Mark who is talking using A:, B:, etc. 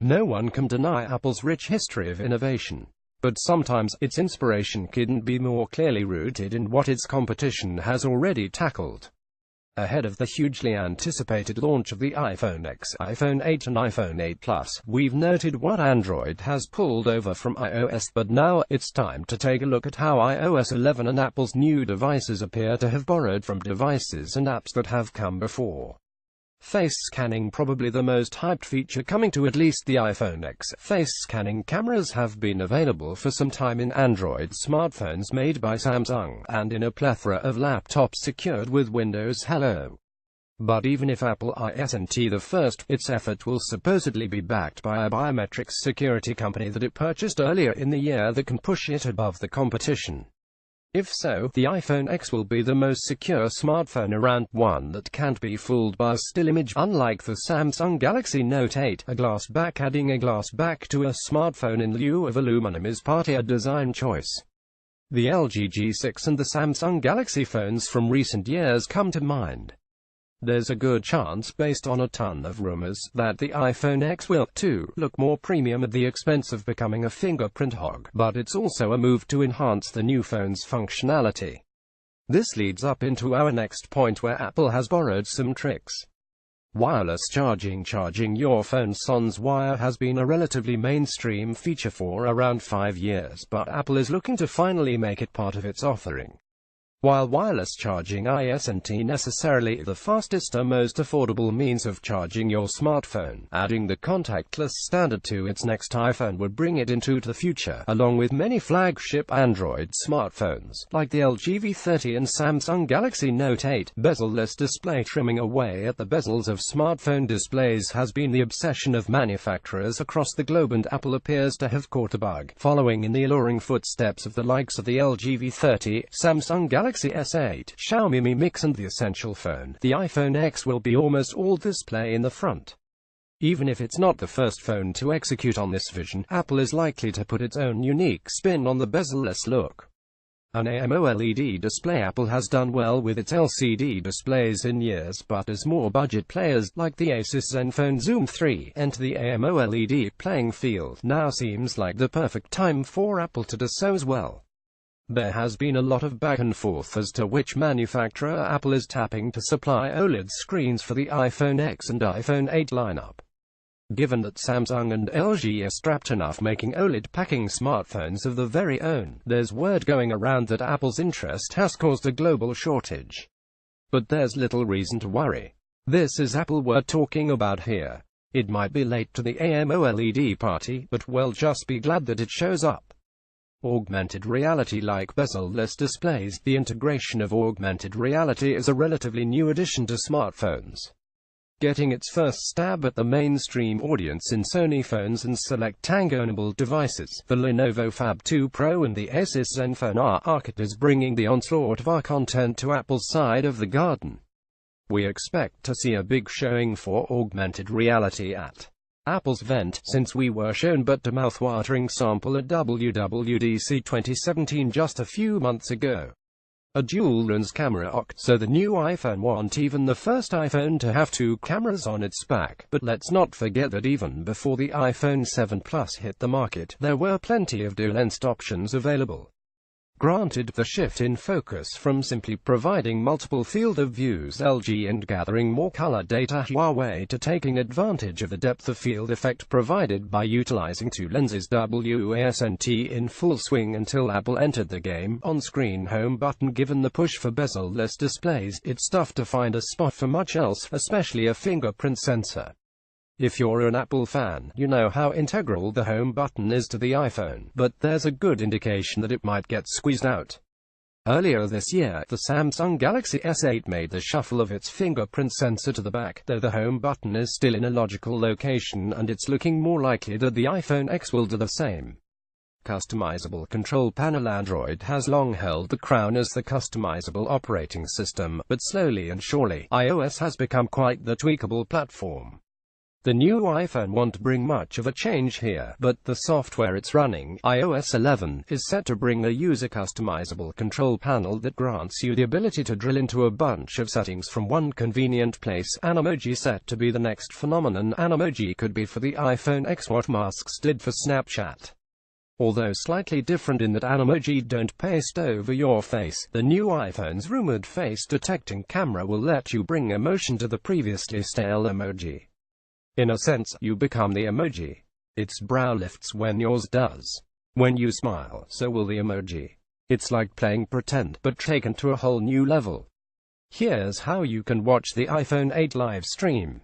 A: No one can deny Apple's rich history of innovation. But sometimes, its inspiration couldn't be more clearly rooted in what its competition has already tackled. Ahead of the hugely anticipated launch of the iPhone X, iPhone 8 and iPhone 8 Plus, we've noted what Android has pulled over from iOS, but now, it's time to take a look at how iOS 11 and Apple's new devices appear to have borrowed from devices and apps that have come before. Face scanning, probably the most hyped feature coming to at least the iPhone X. Face scanning cameras have been available for some time in Android smartphones made by Samsung, and in a plethora of laptops secured with Windows Hello. But even if Apple isn't the first, its effort will supposedly be backed by a biometrics security company that it purchased earlier in the year that can push it above the competition. If so, the iPhone X will be the most secure smartphone around, one that can't be fooled by a still image. Unlike the Samsung Galaxy Note 8, a glass back, adding a glass back to a smartphone in lieu of aluminum is partly a design choice. The LG G6 and the Samsung Galaxy phones from recent years come to mind. There's a good chance, based on a ton of rumors, that the iPhone X will, too, look more premium at the expense of becoming a fingerprint hog, but it's also a move to enhance the new phone's functionality. This leads up into our next point, where Apple has borrowed some tricks. Wireless charging. Charging your phone sans wire has been a relatively mainstream feature for around 5 years, but Apple is looking to finally make it part of its offering. While wireless charging isn't necessarily the fastest or most affordable means of charging your smartphone, adding the contactless standard to its next iPhone would bring it into the future, along with many flagship Android smartphones, like the LG V30 and Samsung Galaxy Note 8. Bezel-less display. Trimming away at the bezels of smartphone displays has been the obsession of manufacturers across the globe, and Apple appears to have caught a bug, following in the alluring footsteps of the likes of the LG V30, Samsung Galaxy S8, Xiaomi Mi Mix and the Essential phone. The iPhone X will be almost all display in the front. Even if it's not the first phone to execute on this vision, Apple is likely to put its own unique spin on the bezel-less look. An AMOLED display. Apple has done well with its LCD displays in years, but as more budget players, like the Asus Zenfone Zoom 3, enter the AMOLED playing field, now seems like the perfect time for Apple to do so as well. There has been a lot of back and forth as to which manufacturer Apple is tapping to supply OLED screens for the iPhone X and iPhone 8 lineup. Given that Samsung and LG are strapped enough making OLED packing smartphones of their very own, there's word going around that Apple's interest has caused a global shortage. But there's little reason to worry. This is Apple we're talking about here. It might be late to the AMOLED party, but we'll just be glad that it shows up. Augmented reality. Like bezel-less displays, the integration of augmented reality is a relatively new addition to smartphones. Getting its first stab at the mainstream audience in Sony phones and select Tango-enabled devices, the Lenovo Fab 2 Pro and the Asus Zenfone R-Arcade is bringing the onslaught of our content to Apple's side of the garden. We expect to see a big showing for augmented reality at Apple's event, since we were shown but a mouth-watering sample at WWDC 2017 just a few months ago. A dual-lens camera so the new iPhone wasn't even the first iPhone to have 2 cameras on its back, but let's not forget that even before the iPhone 7 Plus hit the market, there were plenty of dual-lensed options available. Granted, the shift in focus from simply providing multiple field of views (LG) and gathering more color data (Huawei) to taking advantage of the depth of field effect provided by utilizing 2 lenses (wasn't in full swing until Apple entered the game. On-screen home button. Given the push for bezel-less displays, it's tough to find a spot for much else, especially a fingerprint sensor. If you're an Apple fan, you know how integral the home button is to the iPhone, but there's a good indication that it might get squeezed out. Earlier this year, the Samsung Galaxy S8 made the shuffle of its fingerprint sensor to the back, though the home button is still in a logical location, and it's looking more likely that the iPhone X will do the same. Customizable control panel. Android has long held the crown as the customizable operating system, but slowly and surely, iOS has become quite the tweakable platform. The new iPhone won't bring much of a change here, but the software it's running, iOS 11, is set to bring a user-customizable control panel that grants you the ability to drill into a bunch of settings from one convenient place. Animoji set to be the next phenomenon. Animoji could be for the iPhone X what masks did for Snapchat. Although slightly different in that Animoji don't paste over your face, the new iPhone's rumored face-detecting camera will let you bring emotion to the previously stale emoji. In a sense, you become the emoji. Its brow lifts when yours does. When you smile, so will the emoji. It's like playing pretend, but taken to a whole new level. Here's how you can watch the iPhone 8 live stream.